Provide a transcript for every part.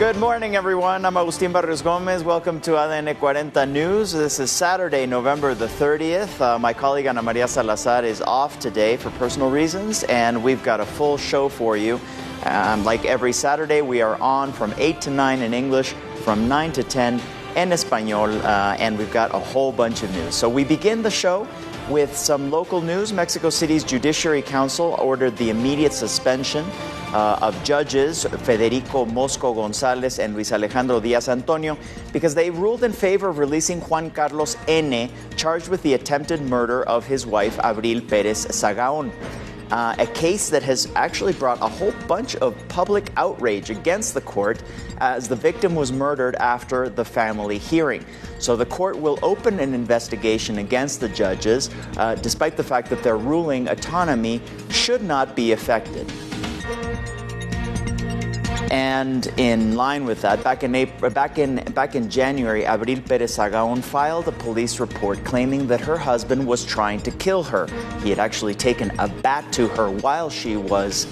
Good morning, everyone. I'm Agustín Barrios Gómez. Welcome to ADN 40 News. This is Saturday, November the 30th. My colleague Ana Maria Salazar is off today for personal reasons, and we've got a full show for you. Like every Saturday, we are on from 8 to 9 in English, from 9 to 10 en Español, and we've got a whole bunch of news. So we begin the show with some local news. Mexico City's Judiciary Council ordered the immediate suspension of judges Federico Mosco González and Luis Alejandro Díaz Antonio because they ruled in favor of releasing Juan Carlos N., charged with the attempted murder of his wife Abril Pérez Sagaón. A case that has actually brought a whole bunch of public outrage against the court as the victim was murdered after the family hearing. So the court will open an investigation against the judges, despite the fact that their ruling autonomy should not be affected. And in line with that, back in January, Abril Pérez Sagaón filed a police report claiming that her husband was trying to kill her. He had actually taken a bat to her while she was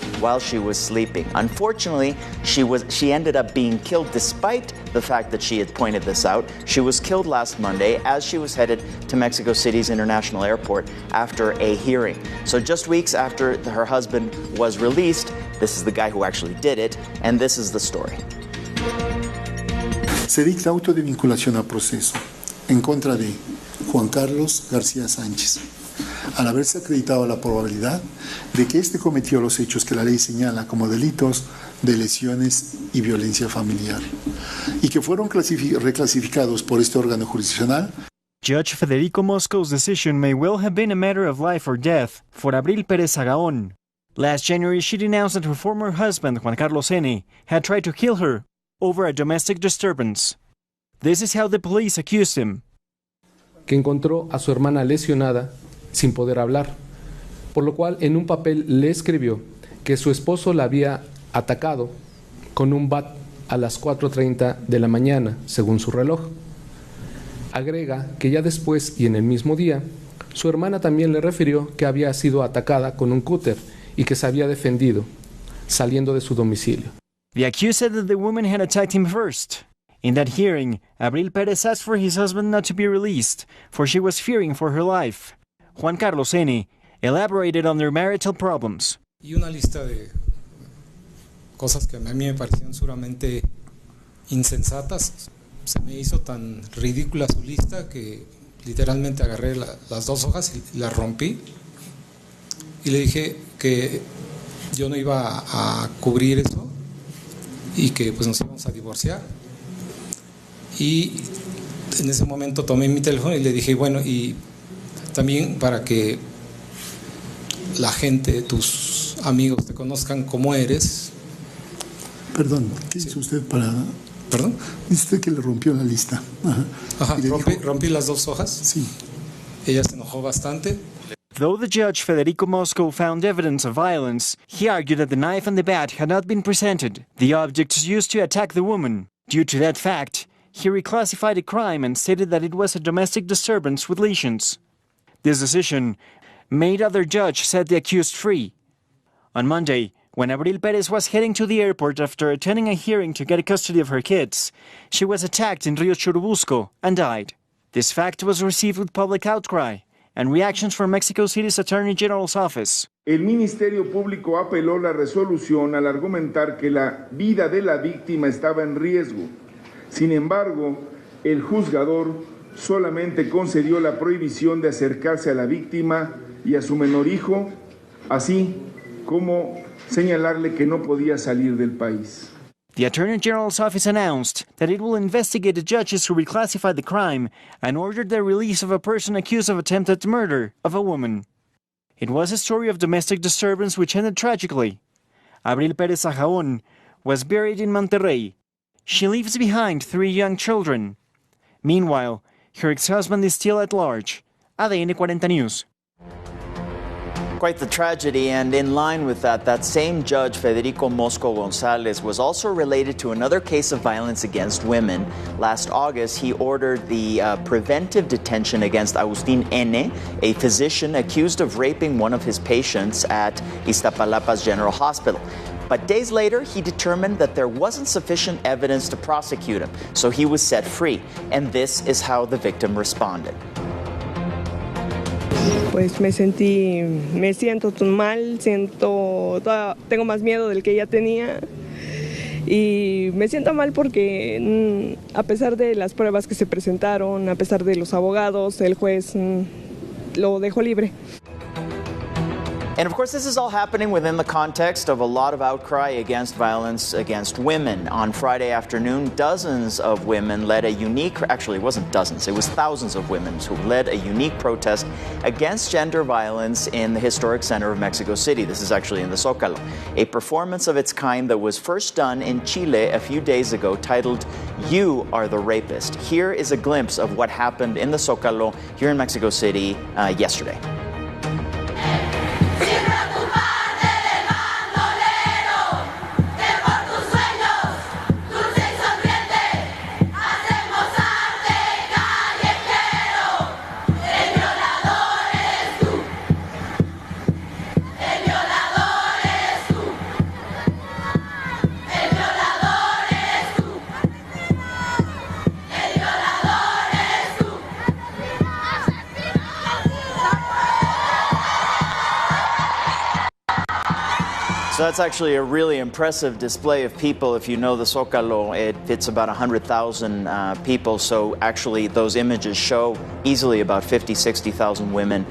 sleeping. Unfortunately, she ended up being killed despite the fact that she had pointed this out. She was killed last Monday as she was headed to Mexico City's International Airport after a hearing. So just weeks after her husband was released, this is the guy who actually did it, and this is the story. Se dicta auto de vinculación a proceso en contra de Juan Carlos García Sánchez, al haberse acreditado la probabilidad de que éste cometió los hechos que la ley señala como delitos de lesiones y violencia familiar, y que fueron reclasificados por este órgano jurisdiccional. Judge Federico Mosco's decision may well have been a matter of life or death for Abril Pérez Sagaón. Last January, she denounced that her former husband, Juan Carlos N., had tried to kill her over a domestic disturbance. This is how the police accused him. Que encontró a su hermana lesionada sin poder hablar, por lo cual en un papel le escribió que su esposo la había atacado con un bat a las 4:30 de la mañana, según su reloj. Agrega que ya después y en el mismo día, su hermana también le refirió que había sido atacada con un cúter y que se había defendido, saliendo de su domicilio. The accused said that the woman had attacked him first. In that hearing, Abril Pérez asked for his husband not to be released, for she was fearing for her life. Juan Carlos N. elaborated on their marital problems. Y una lista de cosas que a mí me parecían sumamente insensatas. Se me hizo tan ridícula su lista que literalmente agarré las dos hojas y las rompí. Y le dije que yo no iba a cubrir eso y que pues nos íbamos a divorciar. Y en ese momento tomé mi teléfono y le dije, bueno, y también para que la gente, tus amigos te conozcan como eres. Perdón, ¿qué hizo usted para...? ¿Perdón? Dice usted que le rompió la lista. Ajá, rompí las dos hojas. Sí. Ella se enojó bastante. Though the judge Federico Mosco found evidence of violence, he argued that the knife and the bat had not been presented, the objects used to attack the woman. Due to that fact, he reclassified a crime and stated that it was a domestic disturbance with lesions. This decision made other judge set the accused free. On Monday, when Abril Pérez was heading to the airport after attending a hearing to get custody of her kids, she was attacked in Rio Churubusco and died. This fact was received with public outcry and reactions from Mexico City's Attorney General's office. El Ministerio Público apeló la resolución al argumentar que la vida de la víctima estaba en riesgo. Sin embargo, el juzgador solamente concedió la prohibición de acercarse a la víctima y a su menor hijo, así como señalarle que no podía salir del país. The Attorney General's office announced that it will investigate the judges who reclassified the crime and ordered the release of a person accused of attempted murder of a woman. It was a story of domestic disturbance which ended tragically. Abril Pérez Sagaón was buried in Monterrey. She leaves behind 3 young children. Meanwhile, her ex-husband is still at large. ADN 40 News. Quite the tragedy, and in line with that, that same judge, Federico Mosco González, was also related to another case of violence against women. Last August, he ordered the preventive detention against Agustín N., a physician accused of raping one of his patients at Iztapalapa's General Hospital. But days later, he determined that there wasn't sufficient evidence to prosecute him, so he was set free. And this is how the victim responded. Pues me siento mal, tengo más miedo del que ya tenía y me siento mal porque a pesar de las pruebas que se presentaron, a pesar de los abogados, el juez lo dejó libre. And of course, this is all happening within the context of a lot of outcry against violence against women. On Friday afternoon, dozens of women led a unique, actually it wasn't dozens, it was thousands of women who led a unique protest against gender violence in the historic center of Mexico City. This is actually in the Zócalo. A performance of its kind that was first done in Chile a few days ago, titled "You Are the Rapist." Here is a glimpse of what happened in the Zócalo here in Mexico City yesterday. So that's actually a really impressive display of people. If you know the Zócalo, it fits about 100,000 people. So actually those images show easily about 50, 60,000 women,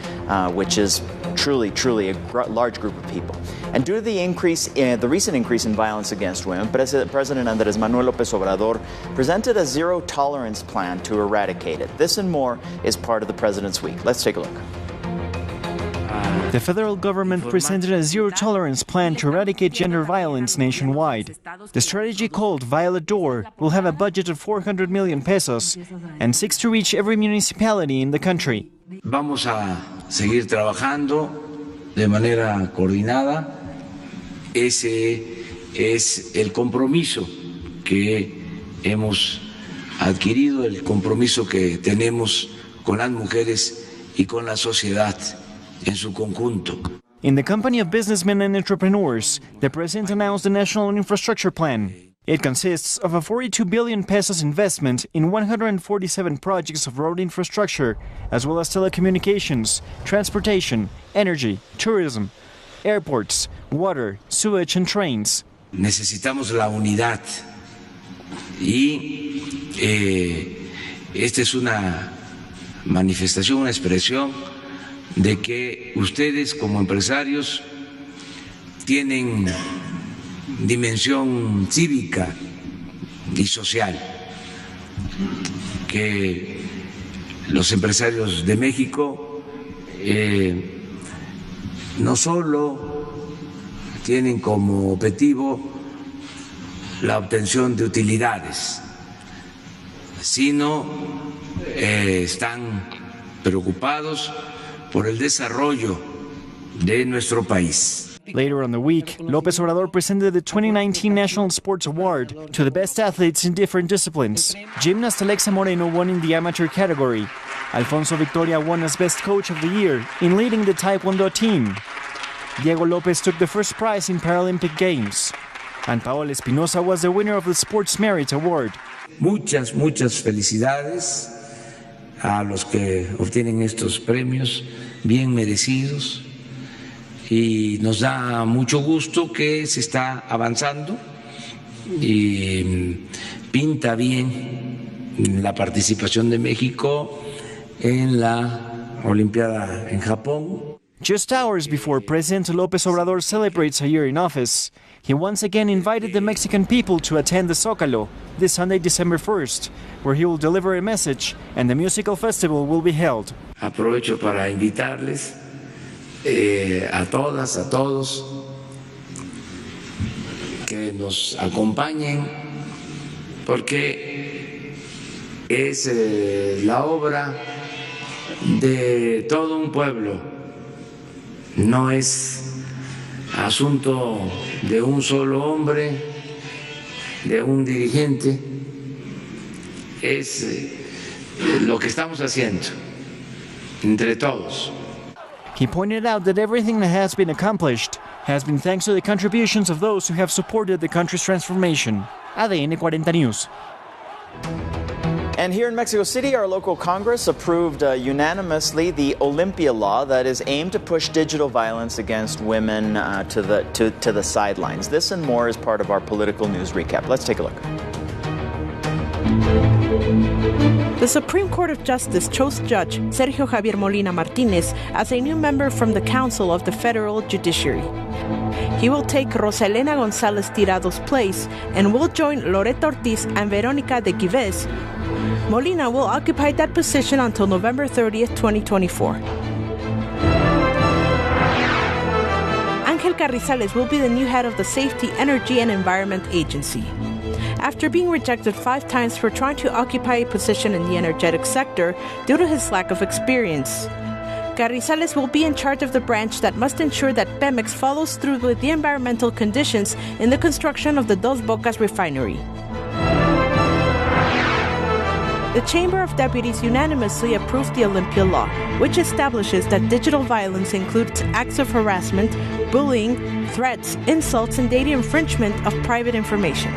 which is truly a large group of people. And due to the recent increase in violence against women, President Andrés Manuel López Obrador presented a zero-tolerance plan to eradicate it. This and more is part of the President's Week. Let's take a look. The federal government presented a zero-tolerance plan to eradicate gender violence nationwide. The strategy, called Violet Door, will have a budget of 400 million pesos and seeks to reach every municipality in the country. Vamos a seguir trabajando de manera coordinada. Ese es el compromiso que hemos adquirido, el compromiso que tenemos con las mujeres y con la sociedad en su conjunto. In the company of businessmen and entrepreneurs, the president announced the National Infrastructure Plan. It consists of a 42 billion pesos investment in 147 projects of road infrastructure, as well as telecommunications, transportation, energy, tourism, airports, water, sewage and trains. Necesitamos la unidad y esta es una manifestación, una expresión de que ustedes como empresarios tienen dimensión cívica y social, que los empresarios de México no solo tienen como objetivo la obtención de utilidades, sino están preocupados por el desarrollo de nuestro país. Later on the week, López Obrador presented the 2019 National Sports Award to the best athletes in different disciplines. Gymnast Alexa Moreno won in the amateur category. Alfonso Victoria won as Best Coach of the Year in leading the Taekwondo team. Diego López took the first prize in Paralympic Games. And Paola Espinosa was the winner of the Sports Merit Award. Muchas felicidades a los que obtienen estos premios bien merecidos y nos da mucho gusto que se está avanzando y pinta bien la participación de México en la Olimpiada en Japón. Just hours before President López Obrador celebrates a year in office, he once again invited the Mexican people to attend the Zócalo this Sunday, December 1st, where he will deliver a message and the musical festival will be held. Aprovecho para invitarles a todas, a todos, que nos acompañen, porque es la obra de todo un pueblo, no es asunto de un solo hombre, de un dirigente, es lo que estamos haciendo entre todos. He pointed out that everything that has been accomplished has been thanks to the contributions of those who have supported the country's transformation. ADN 40 News. And here in Mexico City, our local Congress approved unanimously the Olympia law that is aimed to push digital violence against women to the sidelines. This and more is part of our political news recap. Let's take a look. The Supreme Court of Justice chose Judge Sergio Javier Molina Martinez as a new member from the Council of the Federal Judiciary. He will take Rosa Elena González Tirado's place and will join Loretta Ortiz and Verónica de Gives. Molina will occupy that position until November 30th, 2024. Ángel Carrizales will be the new head of the Safety, Energy, and Environment Agency. After being rejected 5 times for trying to occupy a position in the energetic sector due to his lack of experience, Carrizales will be in charge of the branch that must ensure that Pemex follows through with the environmental conditions in the construction of the Dos Bocas refinery. The Chamber of Deputies unanimously approved the Olympia law, which establishes that digital violence includes acts of harassment, bullying, threats, insults, and data infringement of private information.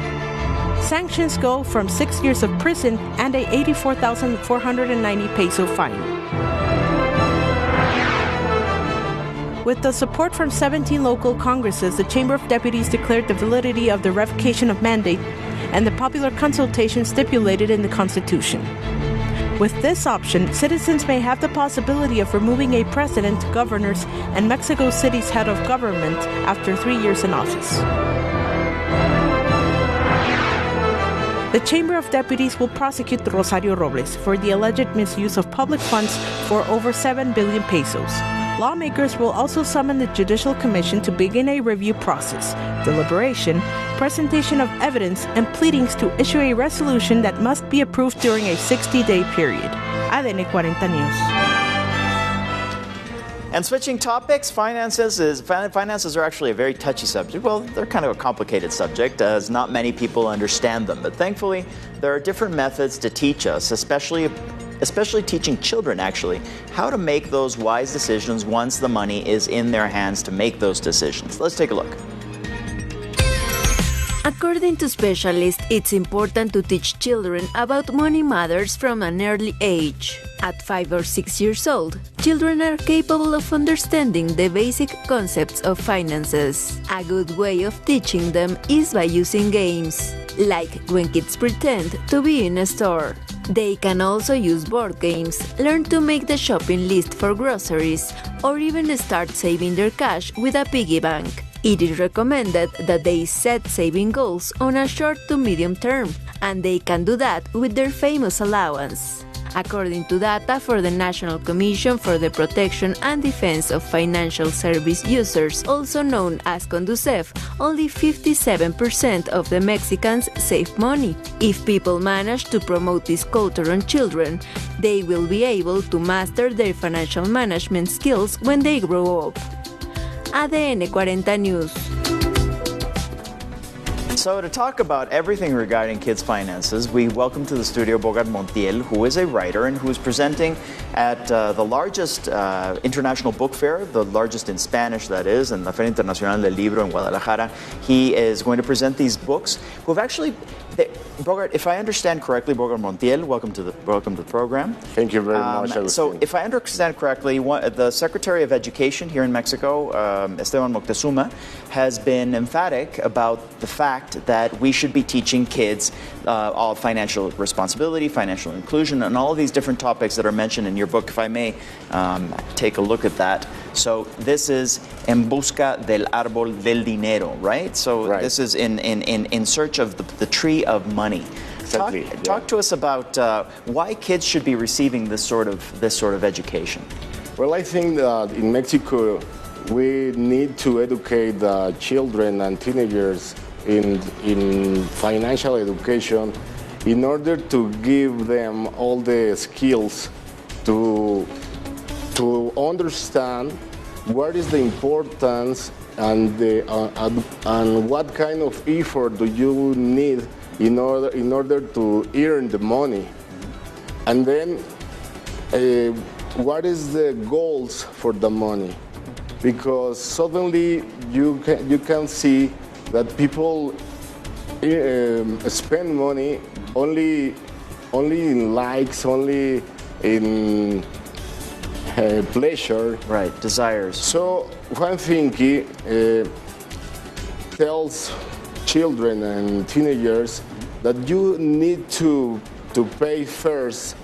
Sanctions go from 6 years of prison and a 84,490 peso fine. With the support from 17 local congresses, the Chamber of Deputies declared the validity of the revocation of mandate and the popular consultation stipulated in the Constitution. With this option, citizens may have the possibility of removing a president, governors, and Mexico City's head of government after 3 years in office. The Chamber of Deputies will prosecute Rosario Robles for the alleged misuse of public funds for over 7 billion pesos. Lawmakers will also summon the Judicial Commission to begin a review process, deliberation, presentation of evidence, and pleadings to issue a resolution that must be approved during a 60-day period. ADN 40 News. And switching topics, finances are actually a very touchy subject. Well, they're kind of a complicated subject, as not many people understand them. But thankfully, there are different methods to teach us, especially teaching children, actually, how to make those wise decisions once the money is in their hands to make those decisions. Let's take a look. According to specialists, it's important to teach children about money matters from an early age. At 5 or 6 years old, children are capable of understanding the basic concepts of finances. A good way of teaching them is by using games, like when kids pretend to be in a store. They can also use board games, learn to make the shopping list for groceries, or even start saving their cash with a piggy bank. It is recommended that they set saving goals on a short to medium term, and they can do that with their famous allowance. According to data for the National Commission for the Protection and Defense of Financial Service Users, also known as CONDUCEF, only 57% of the Mexicans save money. If people manage to promote this culture on children, they will be able to master their financial management skills when they grow up. ADN 40 News. So to talk about everything regarding kids' finances, we welcome to the studio Bogart Montiel, who is a writer and who is presenting at the largest international book fair, the largest in Spanish, that is, in La Feria Internacional del Libro in Guadalajara. He is going to present these books who have actually... Bogart, if I understand correctly, Bogart Montiel, welcome to the program. Thank you very much, Agustín. So, if I understand correctly, the Secretary of Education here in Mexico, Esteban Moctezuma, has been emphatic about the fact that we should be teaching kids all financial responsibility, financial inclusion, and all of these different topics that are mentioned in your book. If I may take a look at that. So, this is En Busca del Árbol del Dinero, right? So, right. This is in search of the tree of money. Exactly, talk to us about why kids should be receiving this sort of education. Well, I think that in Mexico we need to educate children and teenagers in financial education in order to give them all the skills to understand what is the importance and what kind of effort do you need in order to earn the money, and then what is the goals for the money, because suddenly you can see that people spend money only in likes, only in pleasure. Right, desires. So Juan Finky tells children and teenagers that you need to pay first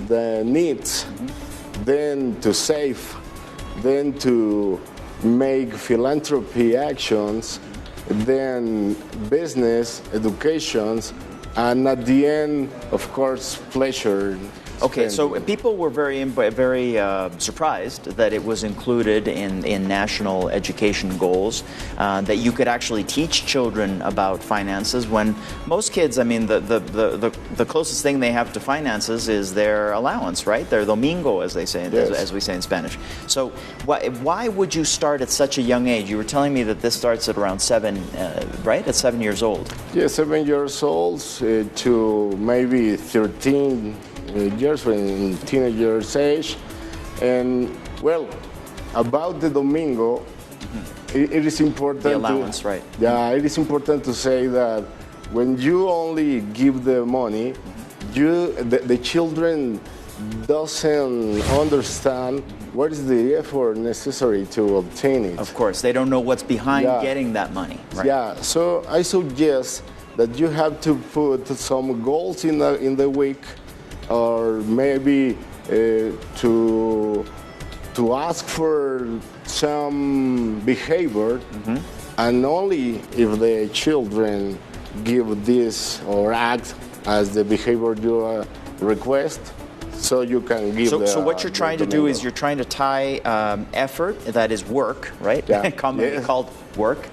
the needs, then to save, then to make philanthropy actions, then business, educations, and at the end, of course, pleasure. Okay, so people were very surprised that it was included in national education goals, that you could actually teach children about finances when most kids, I mean, the closest thing they have to finances is their allowance, right? Their domingo, as they say, Yes. as we say in Spanish. So why would you start at such a young age? You were telling me that this starts at around 7, right? At 7 years old. Yeah, 7 years old to maybe 13 years when teenagers age. And well, about the domingo, it is important. The allowance, right? Yeah, it is important to say that when you only give the money, the children doesn't understand what is the effort necessary to obtain it. Of course, they don't know what's behind getting that money. Right? Yeah, so I suggest that you have to put some goals in the week, or maybe to ask for some behavior, and only if the children give this or act as the behavior you request, so you can give. So what you're trying to do is you're trying to tie effort, that is work, right? Yeah. Commonly called work,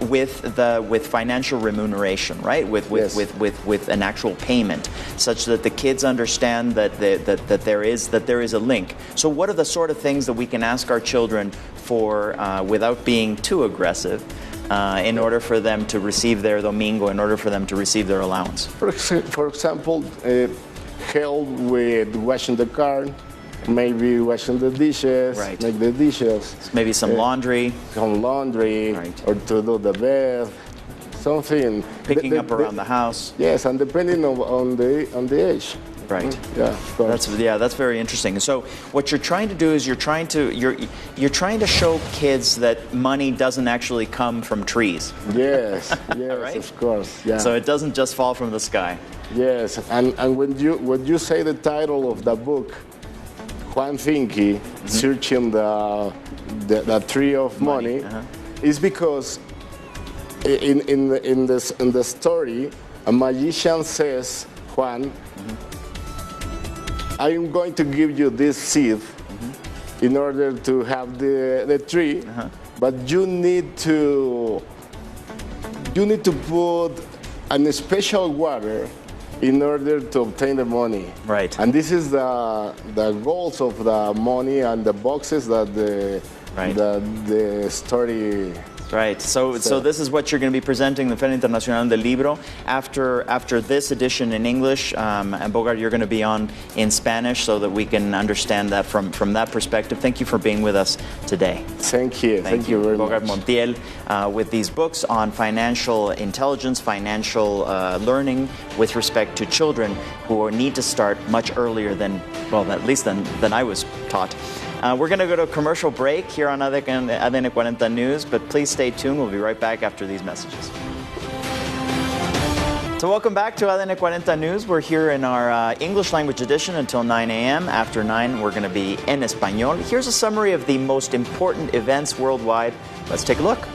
with financial remuneration, right? With an actual payment, such that the kids understand that there is a link. So what are the sort of things that we can ask our children for without being too aggressive, in order for them to receive their domingo, in order for them to receive their allowance? For example, help with washing the car, maybe washing the dishes, right. Make the dishes. Maybe some laundry. Some laundry, right. Or to do the bed, something. Picking up around the house. Yes, and depending on the age. Right. Yeah, of course. That's very interesting. So what you're trying to do is you're trying to show kids that money doesn't actually come from trees. Yes, right? Of course. Yeah. So it doesn't just fall from the sky. Yes, and when you say the title of the book, Juan Finky, searching the tree of money, is because in the story, a magician says, Juan, I am going to give you this seed in order to have the tree, but you need to put a special water in order to obtain the money. Right. And this is the goals of the money and the boxes that the story. Right. So this is what you're going to be presenting, the Feria Internacional del Libro. After this edition in English, and Bogart, you're going to be on in Spanish so that we can understand that from that perspective. Thank you for being with us today. Thank you. Thank you very Bogart much. Montiel, with these books on financial intelligence, financial learning with respect to children who need to start much earlier than I was taught. We're going to go to a commercial break here on ADN 40 News, but please stay tuned. We'll be right back after these messages. So welcome back to ADN 40 News. We're here in our English language edition until 9 a.m. After 9, we're going to be en español. Here's a summary of the most important events worldwide. Let's take a look.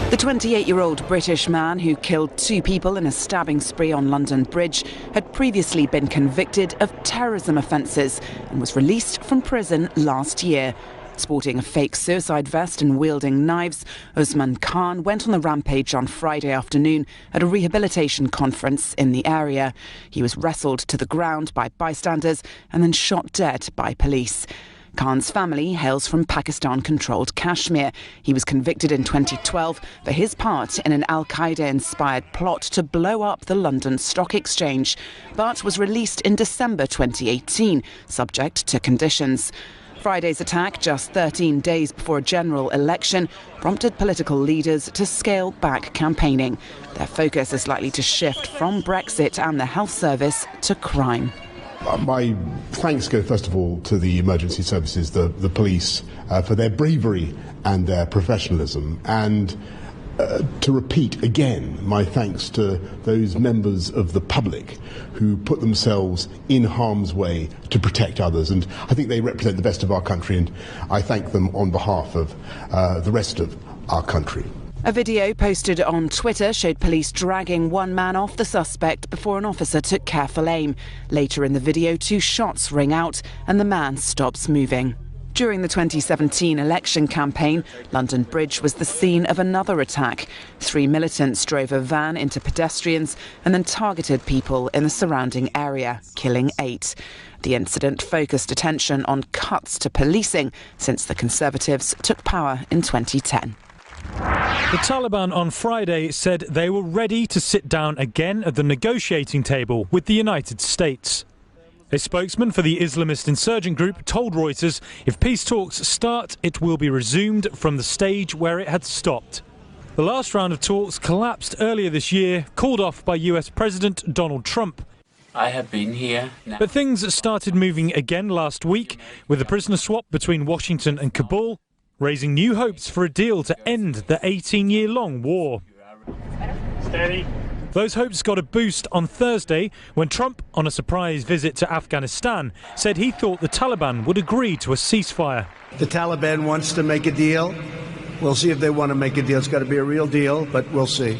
The 28-year-old British man who killed 2 people in a stabbing spree on London Bridge had previously been convicted of terrorism offences and was released from prison last year. Sporting a fake suicide vest and wielding knives, Usman Khan went on the rampage on Friday afternoon at a rehabilitation conference in the area. He was wrestled to the ground by bystanders and then shot dead by police. Khan's family hails from Pakistan-controlled Kashmir. He was convicted in 2012 for his part in an al-Qaeda-inspired plot to blow up the London Stock Exchange, but was released in December 2018, subject to conditions. Friday's attack, just 13 days before a general election, prompted political leaders to scale back campaigning. Their focus is likely to shift from Brexit and the health service to crime. My thanks go first of all to the emergency services, the police, for their bravery and their professionalism, and to repeat again my thanks to those members of the public who put themselves in harm's way to protect others, and I think they represent the best of our country, and I thank them on behalf of the rest of our country. A video posted on Twitter showed police dragging one man off the suspect before an officer took careful aim. Later in the video, 2 shots ring out and the man stops moving. During the 2017 election campaign, London Bridge was the scene of another attack. 3 militants drove a van into pedestrians and then targeted people in the surrounding area, killing 8. The incident focused attention on cuts to policing since the Conservatives took power in 2010. The Taliban on Friday said they were ready to sit down again at the negotiating table with the United States. A spokesman for the Islamist insurgent group told Reuters if peace talks start, it will be resumed from the stage where it had stopped. The last round of talks collapsed earlier this year, called off by US President Donald Trump. I have been here now. But things started moving again last week with a prisoner swap between Washington and Kabul, raising new hopes for a deal to end the 18-year-long war. Steady. Those hopes got a boost on Thursday when Trump, on a surprise visit to Afghanistan, said he thought the Taliban would agree to a ceasefire. The Taliban wants to make a deal. We'll see if they want to make a deal. It's got to be a real deal, but we'll see.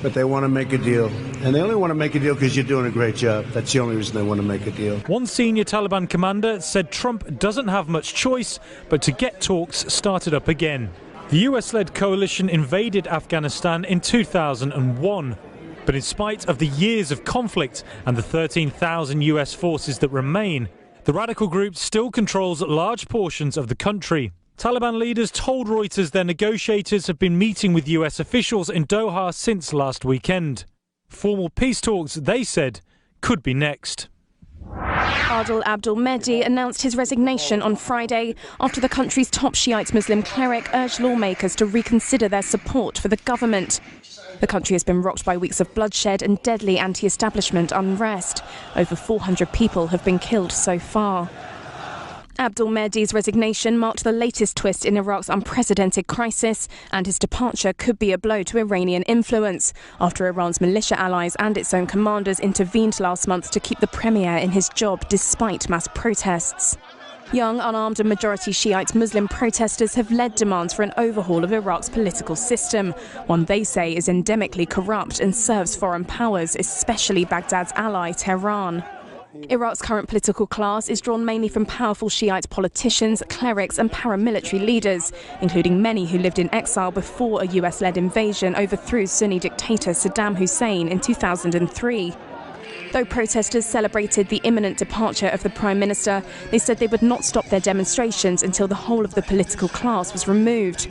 But they want to make a deal. And they only want to make a deal because you're doing a great job. That's the only reason they want to make a deal. One senior Taliban commander said Trump doesn't have much choice but to get talks started up again. The US-led coalition invaded Afghanistan in 2001. But in spite of the years of conflict and the 13,000 US forces that remain, the radical group still controls large portions of the country. Taliban leaders told Reuters their negotiators have been meeting with US officials in Doha since last weekend. Formal peace talks, they said, could be next. Adil Abdul Mehdi announced his resignation on Friday after the country's top Shiite Muslim cleric urged lawmakers to reconsider their support for the government. The country has been rocked by weeks of bloodshed and deadly anti-establishment unrest. Over 400 people have been killed so far. Abdul Mehdi's resignation marked the latest twist in Iraq's unprecedented crisis, and his departure could be a blow to Iranian influence after Iran's militia allies and its own commanders intervened last month to keep the premier in his job despite mass protests. Young, unarmed and majority Shiite Muslim protesters have led demands for an overhaul of Iraq's political system, one they say is endemically corrupt and serves foreign powers, especially Baghdad's ally Tehran. Iraq's current political class is drawn mainly from powerful Shiite politicians, clerics and paramilitary leaders, including many who lived in exile before a US-led invasion overthrew Sunni dictator Saddam Hussein in 2003. Though protesters celebrated the imminent departure of the Prime Minister, they said they would not stop their demonstrations until the whole of the political class was removed.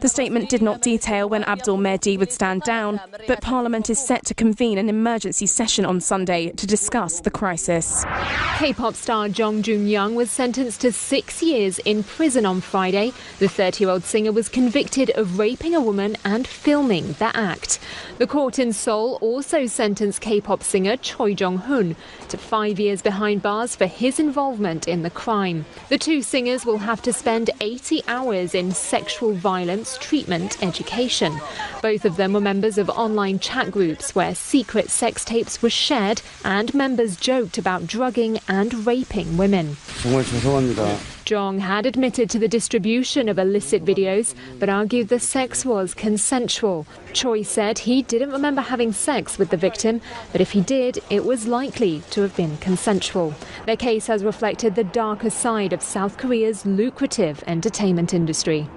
The statement did not detail when Abdul Mehdi would stand down, but Parliament is set to convene an emergency session on Sunday to discuss the crisis. K-pop star Jung Joon-young was sentenced to 6 years in prison on Friday. The 30-year-old singer was convicted of raping a woman and filming the act. The court in Seoul also sentenced K-pop singer Choi Jong-hoon to 5 years behind bars for his involvement in the crime. The two singers will have to spend 80 hours in sexual violence treatment education. Both of them were members of online chat groups where secret sex tapes were shared and members joked about drugging and raping women. Jong had admitted to the distribution of illicit videos, but argued the sex was consensual. Choi said he didn't remember having sex with the victim, but if he did, it was likely to have been consensual. Their case has reflected the darker side of South Korea's lucrative entertainment industry.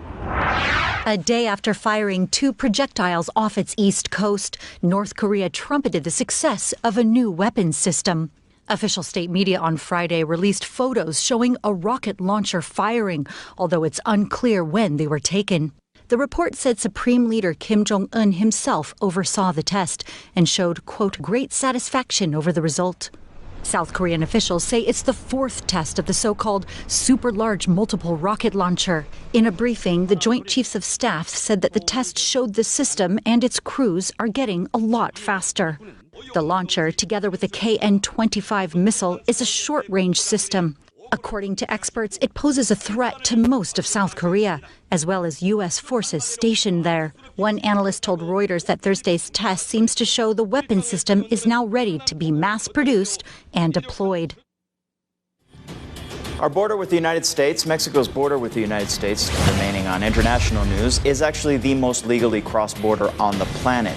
A day after firing 2 projectiles off its east coast, North Korea trumpeted the success of a new weapons system. Official state media on Friday released photos showing a rocket launcher firing, although it's unclear when they were taken. The report said Supreme Leader Kim Jong-un himself oversaw the test and showed, quote, great satisfaction over the result. South Korean officials say it's the fourth test of the so-called super large multiple rocket launcher. In a briefing, the Joint Chiefs of Staff said that the test showed the system and its crews are getting a lot faster. The launcher, together with the KN-25 missile, is a short-range system. According to experts, it poses a threat to most of South Korea, as well as U.S. forces stationed there. One analyst told Reuters that Thursday's test seems to show the weapon system is now ready to be mass-produced and deployed. Our border with the United States, Mexico's border with the United States, remaining on international news, is actually the most legally crossed border on the planet.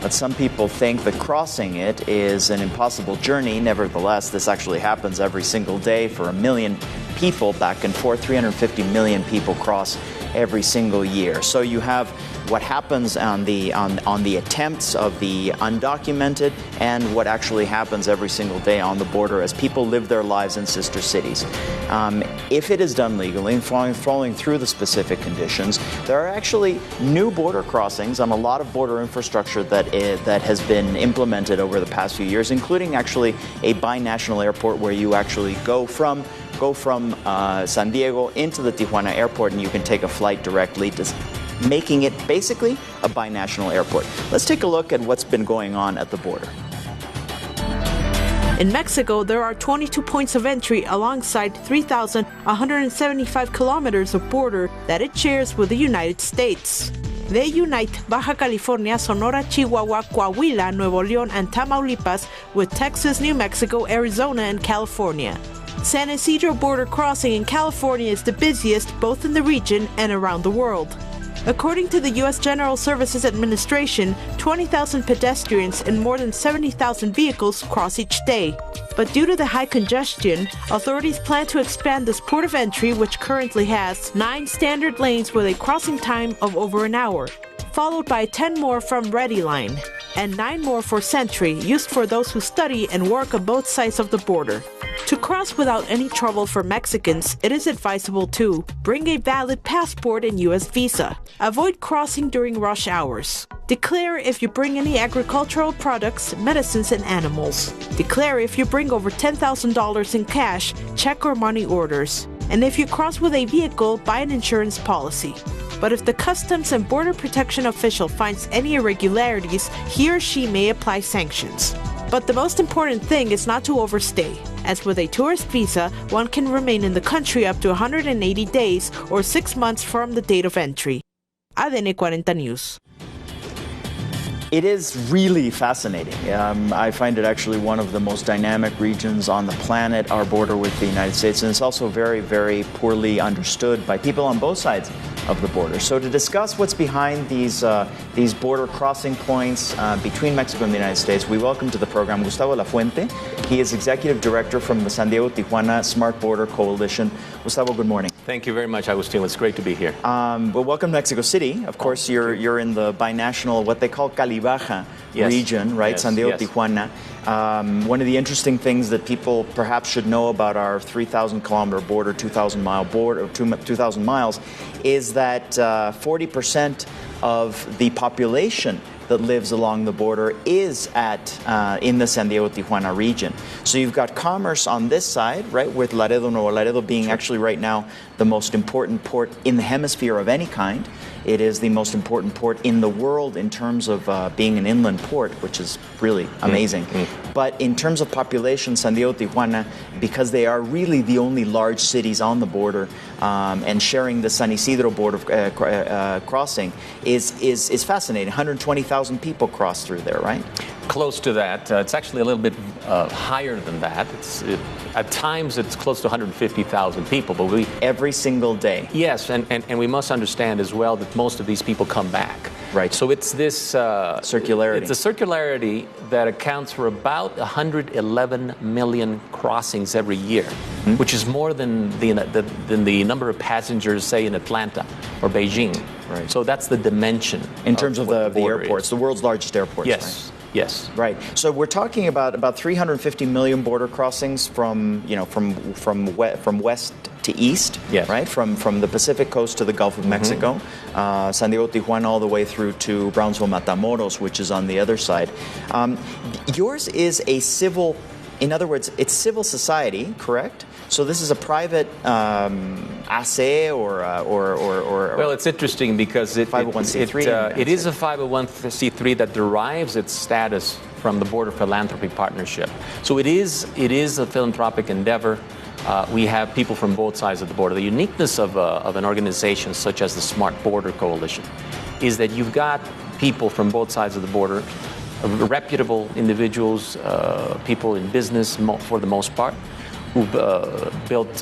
But some people think that crossing it is an impossible journey. Nevertheless, this actually happens every single day for 1 million people back and forth. 350 million people cross every single year. So you have what happens on the attempts of the undocumented and what actually happens every single day on the border as people live their lives in sister cities. If it is done legally and following through the specific conditions, there are actually new border crossings on a lot of border infrastructure that has been implemented over the past few years, including actually a binational airport where you actually go from San Diego into the Tijuana airport and you can take a flight directly, making it basically a binational airport. Let's take a look at what's been going on at the border. In Mexico, there are 22 points of entry alongside 3,175 kilometers of border that it shares with the United States. They unite Baja California, Sonora, Chihuahua, Coahuila, Nuevo León, and Tamaulipas with Texas, New Mexico, Arizona, and California. San Ysidro border crossing in California is the busiest both in the region and around the world. According to the U.S. General Services Administration, 20,000 pedestrians and more than 70,000 vehicles cross each day. But due to the high congestion, authorities plan to expand this port of entry, which currently has 9 standard lanes with a crossing time of over an hour, followed by 10 more from Ready Line, and 9 more for Sentry, used for those who study and work on both sides of the border. To cross without any trouble for Mexicans, it is advisable to bring a valid passport and U.S. visa. Avoid crossing during rush hours. Declare if you bring any agricultural products, medicines, and animals. Declare if you bring over $10,000 in cash, check, or money orders. And if you cross with a vehicle, buy an insurance policy. But if the Customs and Border Protection official finds any irregularities, he or she may apply sanctions. But the most important thing is not to overstay. As with a tourist visa, one can remain in the country up to 180 days or 6 months from the date of entry. ADN 40 News. It is really fascinating. I find it actually one of the most dynamic regions on the planet, our border with the United States, and it's also very, very poorly understood by people on both sides of the border. So to discuss what's behind these border crossing points between Mexico and the United States, we welcome to the program Gustavo Lafuente. He is Executive Director from the San Diego-Tijuana Smart Border Coalition. Gustavo, good morning. Thank you very much, Agustín. It's great to be here. Well, welcome to Mexico City. Of course, you're in the binational, what they call Cali-Baja region, right? Yes. San Diego-Tijuana. One of the interesting things that people perhaps should know about our 3,000-kilometer border, 2,000-mile border, 2,000 miles, is that 40% of the population that lives along the border is in the San Diego-Tijuana region. So you've got commerce on this side, right, with Laredo, Nuevo Laredo being actually right now the most important port in the hemisphere of any kind. It is the most important port in the world in terms of being an inland port, which is really amazing. But in terms of population, San Diego-Tijuana, because they are really the only large cities on the border and sharing the San Ysidro border crossing is fascinating. 120,000 people cross through there, right? Close to that. It's actually a little bit higher than that. At times, it's close to 150,000 people. But every single day. Yes, and we must understand as well that most of these people come back. Right. So it's this circularity. It's a circularity that accounts for about 111 million crossings every year, which is more than the number of passengers, say, in Atlanta or Beijing. Right. So that's the dimension. In terms of the airports, the world's largest airports. Yes. Right? Yes. Right. So we're talking about 350 million border crossings from west to east. Yes. Right. From the Pacific coast to the Gulf of Mexico, San Diego, Tijuana, all the way through to Brownsville, Matamoros, which is on the other side. Yours is a civil in other words, it's civil society, correct? So this is a private AC or well, it's interesting because it is a 501c3 that derives its status from the Border Philanthropy Partnership. So it is a philanthropic endeavor. We have people from both sides of the border. The uniqueness of an organization such as the Smart Border Coalition is that you've got people from both sides of the border, reputable individuals, people in business for the most part, who've built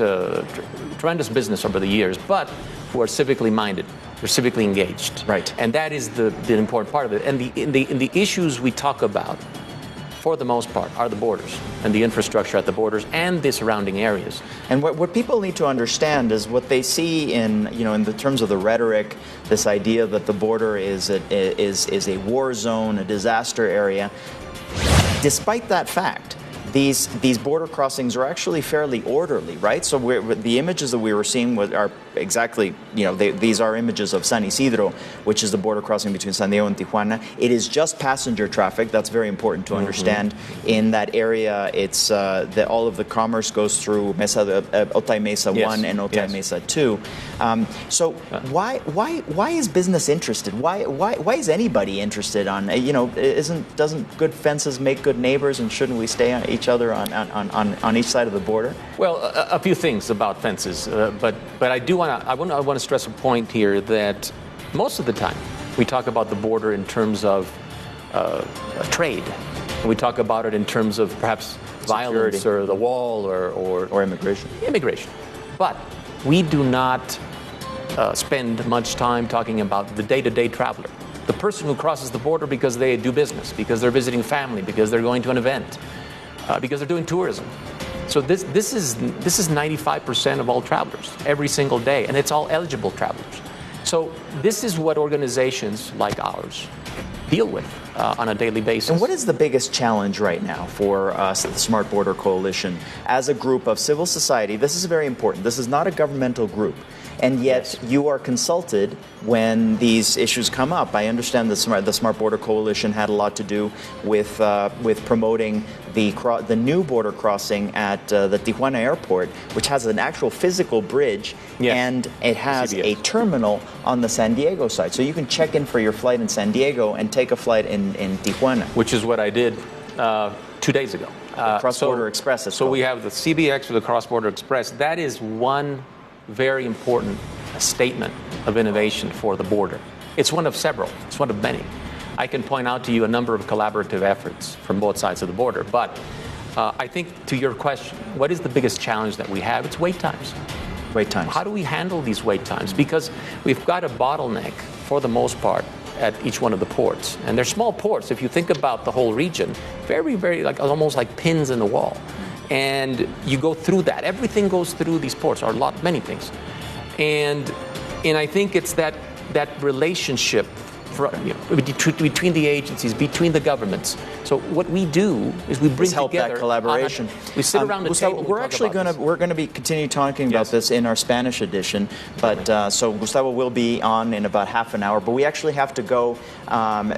tremendous business over the years, but who are civically minded. They're civically engaged. Right. And that is the important part of it. And the issues we talk about, for the most part, are the borders and the infrastructure at the borders and the surrounding areas. And what people need to understand is what they see in the terms of the rhetoric, this idea that the border is a war zone, a disaster area. Despite that fact, these border crossings are actually fairly orderly, right? So the images that we were seeing are exactly, these are images of San Ysidro, which is the border crossing between San Diego and Tijuana. It is just passenger traffic. That's very important to understand. In that area, it's that all of the commerce goes through Otay Mesa 1 and Otay Mesa 2. So why is business interested? Why is anybody interested on, doesn't good fences make good neighbors, and shouldn't we stay on each other on each side of the border? Well, a few things about fences, but I want to stress a point here that most of the time we talk about the border in terms of trade. We talk about it in terms of perhaps violence or the wall or immigration. But we do not spend much time talking about the day-to-day traveler, the person who crosses the border because they do business, because they're visiting family, because they're going to an event, because they're doing tourism. So this is 95% of all travelers every single day, and it's all eligible travelers. So this is what organizations like ours deal with on a daily basis. And what is the biggest challenge right now for the Smart Border Coalition as a group of civil society? This is very important. This is not a governmental group. And yet you are consulted when these issues come up. I understand the Smart Border Coalition had a lot to do with promoting the new border crossing at the Tijuana airport, which has an actual physical bridge, and it has a terminal on the San Diego side. So you can check in for your flight in San Diego and take a flight in Tijuana. Which is what I did 2 days ago. Cross-border Express. So we have the CBX or the Cross-Border Express. That is one very important statement of innovation for the border. It's one of several. It's one of many. I can point out to you a number of collaborative efforts from both sides of the border. But I think to your question, what is the biggest challenge that we have? It's wait times. Wait times. How do we handle these wait times? Because we've got a bottleneck, for the most part, at each one of the ports. And they're small ports. If you think about the whole region, very, very, almost like pins in the wall. And you go through that. Everything goes through these ports, or many things. And I think it's that relationship between the agencies, between the governments. So what we do is we bring together that collaboration. We sit around the table. We're going to be continue talking about this in our Spanish edition. But so Gustavo will be on in about half an hour. But we actually have to go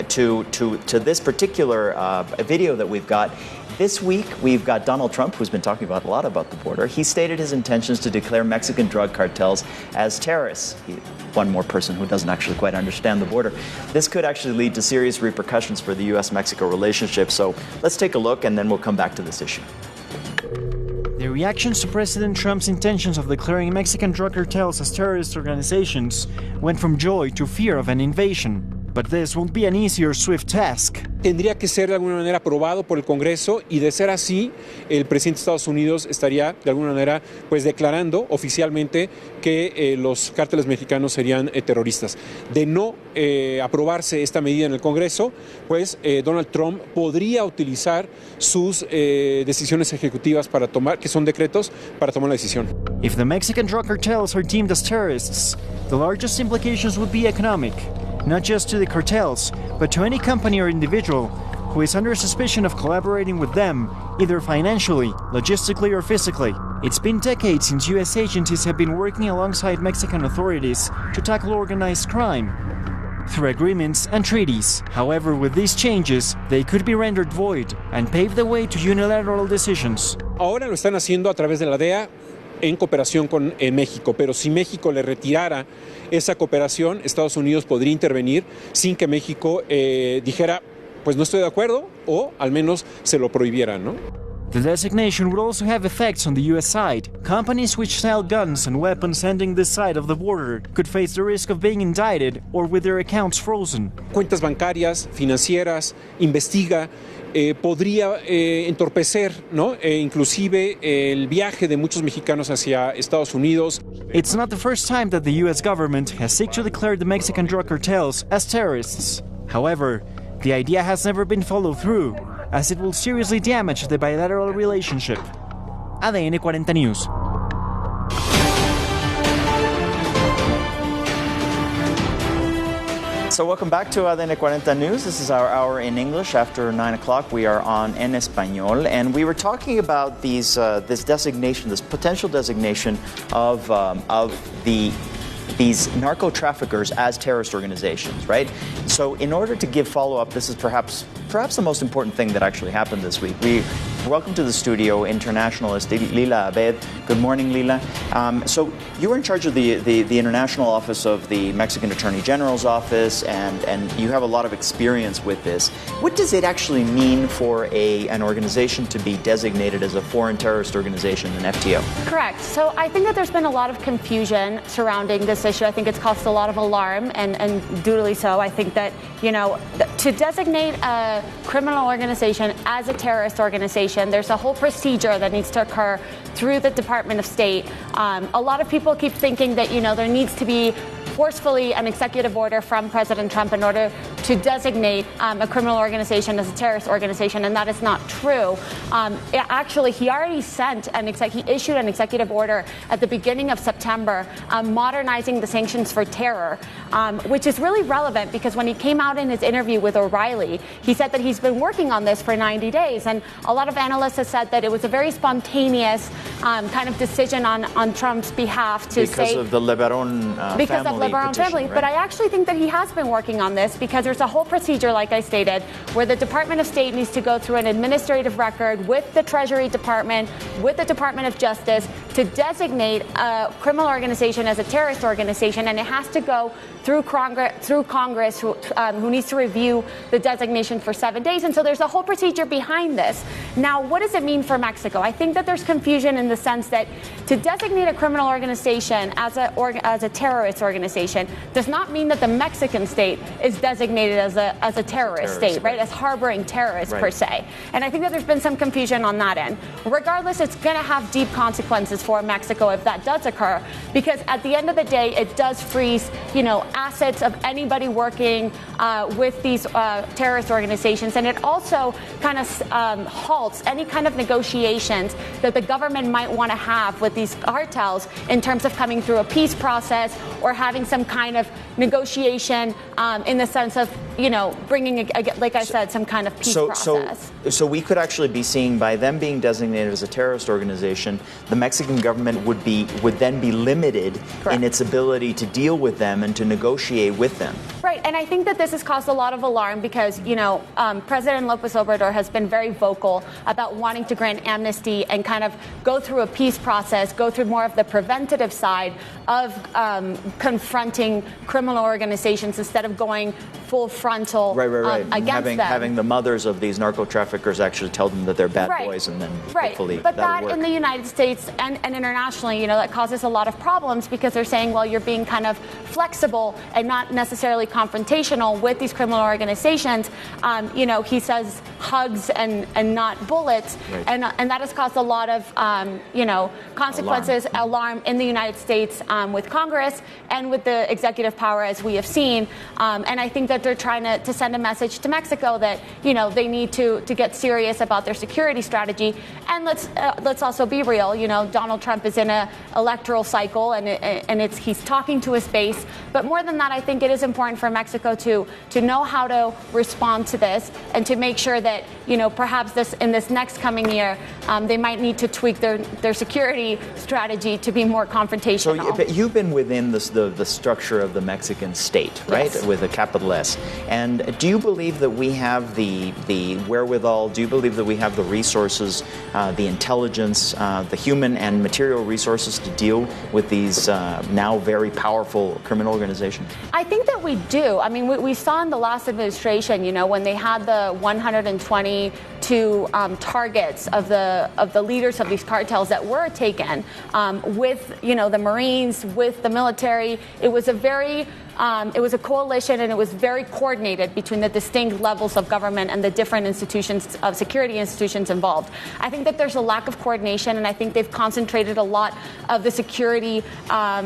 to this particular video that we've got. This week, we've got Donald Trump, who's been talking a lot about the border. He stated his intentions to declare Mexican drug cartels as terrorists. One more person who doesn't actually quite understand the border. This could actually lead to serious repercussions for the U.S.-Mexico relationship. So let's take a look, and then we'll come back to this issue. The reactions to President Trump's intentions of declaring Mexican drug cartels as terrorist organizations went from joy to fear of an invasion. But this won't be an easy or swift task. Tendría que ser de alguna manera aprobado por el Congreso, y de ser así, el presidente de Estados Unidos estaría de alguna manera declarando oficialmente que los cárteles mexicanos serían terroristas. De no aprobarse esta medida en el Congreso, Donald Trump podría utilizar sus decisiones ejecutivas para tomar, que son decretos, para tomar la decisión. If the Mexican drug cartels are deemed as terrorists, the largest implications would be economic. Not just to the cartels, but to any company or individual who is under suspicion of collaborating with them, either financially, logistically, or physically. It's been decades since U.S. agencies have been working alongside Mexican authorities to tackle organized crime. through agreements and treaties. However, with these changes, they could be rendered void and pave the way to unilateral decisions. Ahora lo están haciendo a través de la DEA en cooperación con México, pero si México le retirara esa cooperación, Estados Unidos podría intervenir sin que México dijera, pues no estoy de acuerdo, o al menos se lo prohibiera, ¿no? The designation would also have effects on the U.S. side. Companies which sell guns and weapons ending this side of the border could face the risk of being indicted or with their accounts frozen. Cuentas bancarias, financieras, investiga, podría entorpecer, ¿no? Inclusive el viaje de muchos mexicanos hacia Estados Unidos. It's not the first time that the U.S. government has sought to declare the Mexican drug cartels as terrorists. However, the idea has never been followed through, as it will seriously damage the bilateral relationship. ADN 40 News. So welcome back to ADN 40 News. This is our hour in English. After 9 o'clock, we are on En Español. And we were talking about this designation, this potential designation of these narco-traffickers as terrorist organizations, right? So in order to give follow-up, this is perhaps the most important thing that actually happened this week. We welcome to the studio internationalist Lila Abed. Good morning, Lila. So you were in charge of the international office of the Mexican Attorney General's office, and you have a lot of experience with this. What does it actually mean for an organization to be designated as a foreign terrorist organization, an FTO? Correct. So I think that there's been a lot of confusion surrounding this issue. I think it's caused a lot of alarm, and duly so. I think that, to designate a criminal organization as a terrorist organization, there's a whole procedure that needs to occur through the Department of State. A lot of people keep thinking that, there needs to be forcefully an executive order from President Trump in order to designate a criminal organization as a terrorist organization, and that is not true. Actually, he already he issued an executive order at the beginning of September modernizing the sanctions for terror, which is really relevant because when he came out in his interview with O'Reilly, he said that he's been working on this for 90 days, and a lot of analysts have said that it was a very spontaneous kind of decision on Trump's behalf to say... Because of the Lebaron family, right? But I actually think that he has been working on this because there's a whole procedure, like I stated, where the Department of State needs to go through an administrative record with the Treasury Department, with the Department of Justice to designate a criminal organization as a terrorist organization, and it has to go through Congress, who needs to review the designation for 7 days. And so there's a whole procedure behind this. Now, what does it mean for Mexico? I think that there's confusion in the sense that to designate a criminal organization as a terrorist organization does not mean that the Mexican state is designated as a terrorist state, right? As harboring terrorists per se. And I think that there's been some confusion on that end. Regardless, it's going to have deep consequences for Mexico if that does occur, because at the end of the day, it does freeze, assets of anybody working with these terrorist organizations, and it also kind of halts any kind of negotiations that the government might want to have with these cartels in terms of coming through a peace process or having some kind of negotiation in the sense of, bringing, like I said, some kind of peace process. So we could actually be seeing, by them being designated as a terrorist organization, the Mexican government would then be limited in its ability to deal with them and to negotiate with them. Right, and I think that this has caused a lot of alarm because, President López Obrador has been very vocal about wanting to grant amnesty and kind of go through a peace process, go through more of the preventative side of confronting criminal organizations instead of going full frontal against them. Having the mothers of these narco traffickers actually tell them that they're bad boys, and then hopefully but that'll that work. In the United States and internationally, that causes a lot of problems because they're saying, well, you're being kind of flexible and not necessarily confrontational with these criminal organizations. He says hugs and not bullets, and that has caused a lot of consequences, alarm in the United States with Congress and with the executive power, as we have seen. And I think that they're trying to send a message to Mexico that they need to get serious about their security strategy. And let's also be real. Donald Trump is in an electoral cycle, and he's talking to his base. But more than that, I think it is important for Mexico to know how to respond to this and to make sure that perhaps in this next coming year, they might need to tweak their security strategy to be more confrontational. So you've been within the structure of the Mexican state, right? Yes. With a capital S. And do you believe that we have the wherewithal, do you believe that we have the resources, the intelligence, the human and material resources to deal with these now very powerful criminal organizations? I think that we do. I mean, we saw in the last administration, when they had the 122 targets of the leaders of these cartels that were taken with, the Marines, with the military. It was a coalition, and it was very coordinated between the distinct levels of government and the different institutions of security institutions involved. I think that there's a lack of coordination, and I think they've concentrated a lot of the security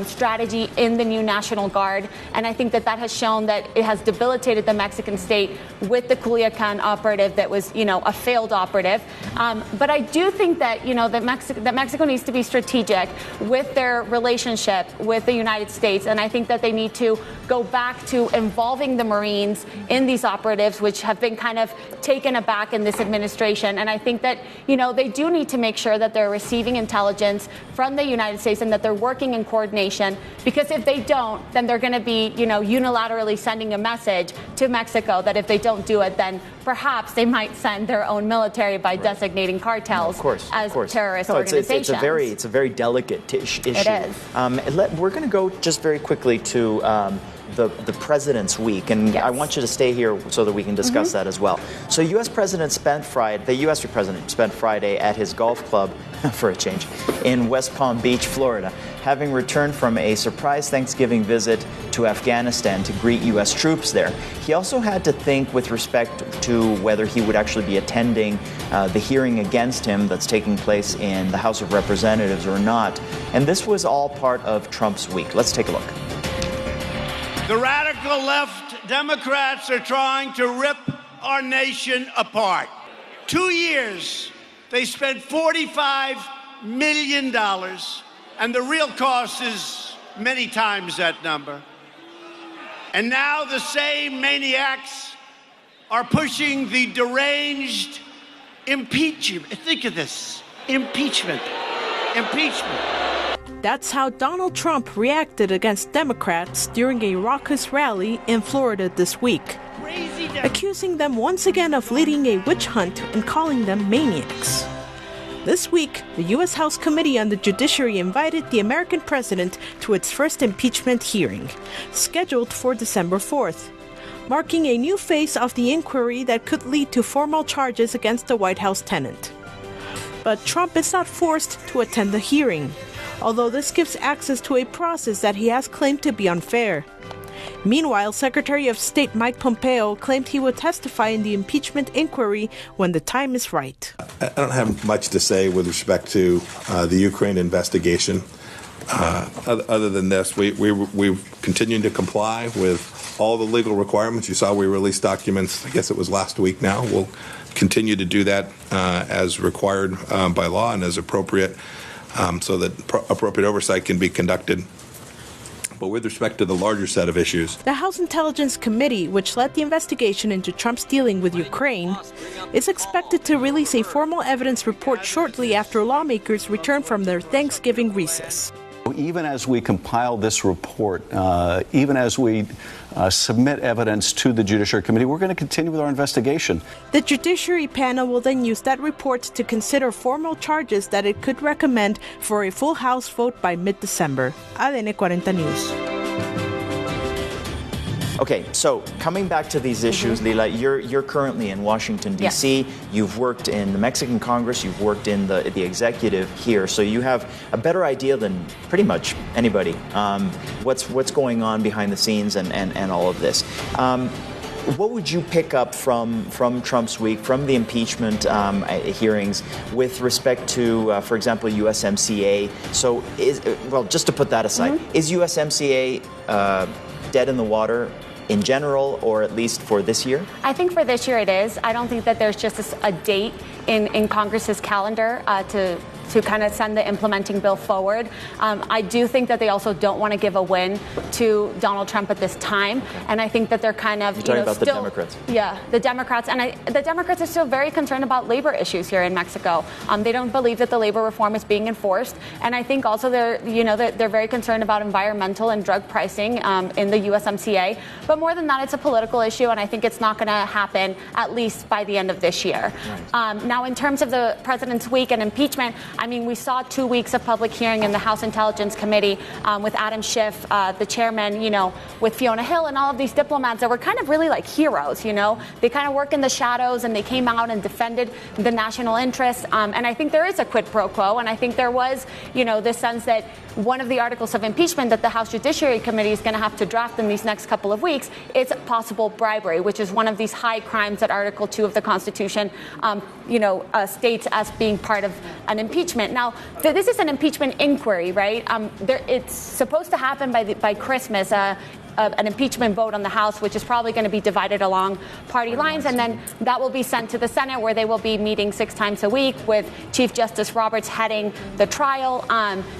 strategy in the new National Guard. And I think that has shown that it has debilitated the Mexican state with the Culiacan operative that was, a failed operative. But I do think that, that Mexico needs to be strategic with their relationship with the United States. And I think that they need to go back to involving the Marines in these operatives, which have been kind of taken aback in this administration. And I think that, they do need to make sure that they're receiving intelligence from the United States and that they're working in coordination, because if they don't, then they're going to be, unilaterally sending a message to Mexico that if they don't do it, then perhaps they might send their own military by designating cartels as terrorist organizations. It's a very delicate issue. It is. We're going to go just very quickly to the President's Week, and I want you to stay here so that we can discuss that as well. So the U.S. President spent Friday at his golf club, for a change, in West Palm Beach, Florida, having returned from a surprise Thanksgiving visit to Afghanistan to greet U.S. troops there. He also had to think with respect to whether he would actually be attending the hearing against him that's taking place in the House of Representatives or not. And this was all part of Trump's week. Let's take a look. The radical left Democrats are trying to rip our nation apart. 2 years, they spent $45 million, and the real cost is many times that number. And now the same maniacs are pushing the deranged impeachment. Think of this, impeachment. That's how Donald Trump reacted against Democrats during a raucous rally in Florida this week, accusing them once again of leading a witch hunt and calling them maniacs. This week, the U.S. House Committee on the Judiciary invited the American president to its first impeachment hearing, scheduled for December 4th, marking a new phase of the inquiry that could lead to formal charges against the White House tenant. But Trump is not forced to attend the hearing, although this gives access to a process that he has claimed to be unfair. Meanwhile, Secretary of State Mike Pompeo claimed he would testify in the impeachment inquiry when the time is right. I don't have much to say with respect to the Ukraine investigation. Other than this, we've continued to comply with all the legal requirements. You saw we released documents, I guess it was last week now. We'll continue to do that as required by law and as appropriate, so that appropriate oversight can be conducted. But with respect to the larger set of issues, the House Intelligence Committee, which led the investigation into Trump's dealing with Ukraine, is expected to release a formal evidence report shortly after lawmakers return from their Thanksgiving recess. Even as we compile this report, even as we submit evidence to the Judiciary Committee, we're going to continue with our investigation. The Judiciary panel will then use that report to consider formal charges that it could recommend for a full House vote by mid-December. ADN 40 News. Okay, so coming back to these issues, Lila, you're currently in Washington, D.C. Yes. You've worked in the Mexican Congress. You've worked in the executive here. So you have a better idea than pretty much anybody what's going on behind the scenes and all of this. What would you pick up from Trump's week, from the impeachment hearings, with respect to, for example, USMCA? So, just to put that aside, is USMCA dead in the water in general, or at least for this year? I think for this year it is. I don't think that there's just a date in Congress's calendar to kind of send the implementing bill forward. I do think that they also don't want to give a win to Donald Trump at this time, and I think that they're kind of talking about still, the Democrats. Yeah, the Democrats, and the Democrats are still very concerned about labor issues here in Mexico. They don't believe that the labor reform is being enforced, and I think also they're very concerned about environmental and drug pricing in the USMCA. But more than that, it's a political issue, and I think it's not going to happen at least by the end of this year. Right. Now, in terms of the President's Week and impeachment, I mean, we saw 2 weeks of public hearing in the House Intelligence Committee with Adam Schiff, the chairman, with Fiona Hill and all of these diplomats that were kind of really like heroes, They kind of work in the shadows, and they came out and defended the national interest. And I think there is a quid pro quo, and I think there was, this sense that one of the articles of impeachment that the House Judiciary Committee is going to have to draft in these next couple of weeks is possible bribery, which is one of these high crimes that Article 2 of the Constitution, states as being part of an impeachment. Now, this is an impeachment inquiry, right? It's supposed to happen by Christmas. An impeachment vote on the House, which is probably going to be divided along party lines, and then that will be sent to the Senate, where they will be meeting 6 times a week with Chief Justice Roberts heading the trial.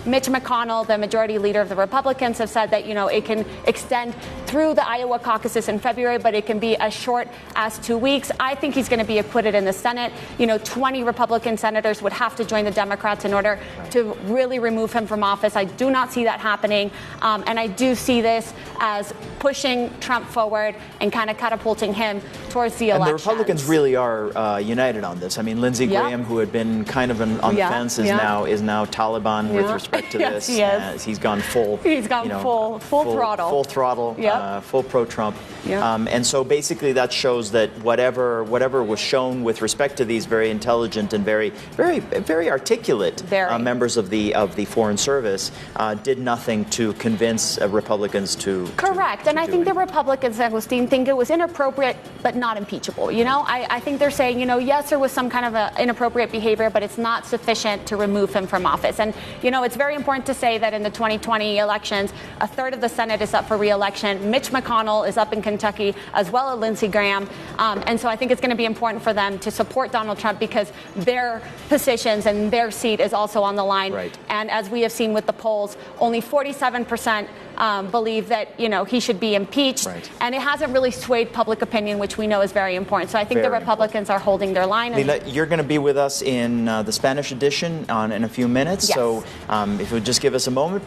Mitch McConnell, the majority leader of the Republicans, have said that it can extend through the Iowa caucuses in February, but it can be as short as 2 weeks. I think he's going to be acquitted in the Senate. 20 Republican senators would have to join the Democrats in order to really remove him from office. I do not see that happening, and I do see this as pushing Trump forward and kind of catapulting him towards the election. And the Republicans really are united on this. I mean, Lindsey Graham, who had been kind of on the fence, is now Taliban with respect to this. He is. He's gone full. He's gone full throttle. Full throttle. Full pro-Trump. And so basically that shows that whatever was shown with respect to these very intelligent and very articulate members of the Foreign Service did nothing to convince Republicans to. Correct. And I think the Republicans, Agustin, think it was inappropriate but not impeachable. I think they're saying, yes, there was some kind of inappropriate behavior, but it's not sufficient to remove him from office. And, it's very important to say that in the 2020 elections, a third of the Senate is up for re-election. Mitch McConnell is up in Kentucky, as well as Lindsey Graham. And so I think it's going to be important for them to support Donald Trump, because their positions and their seat is also on the line. Right. And as we have seen with the polls, only 47% believe that, he should be impeached. Right. And it hasn't really swayed public opinion, which we know is very important. So I think the Republicans are holding their line. Lila, you're going to be with us in the Spanish edition in a few minutes. Yes. So if you would just give us a moment.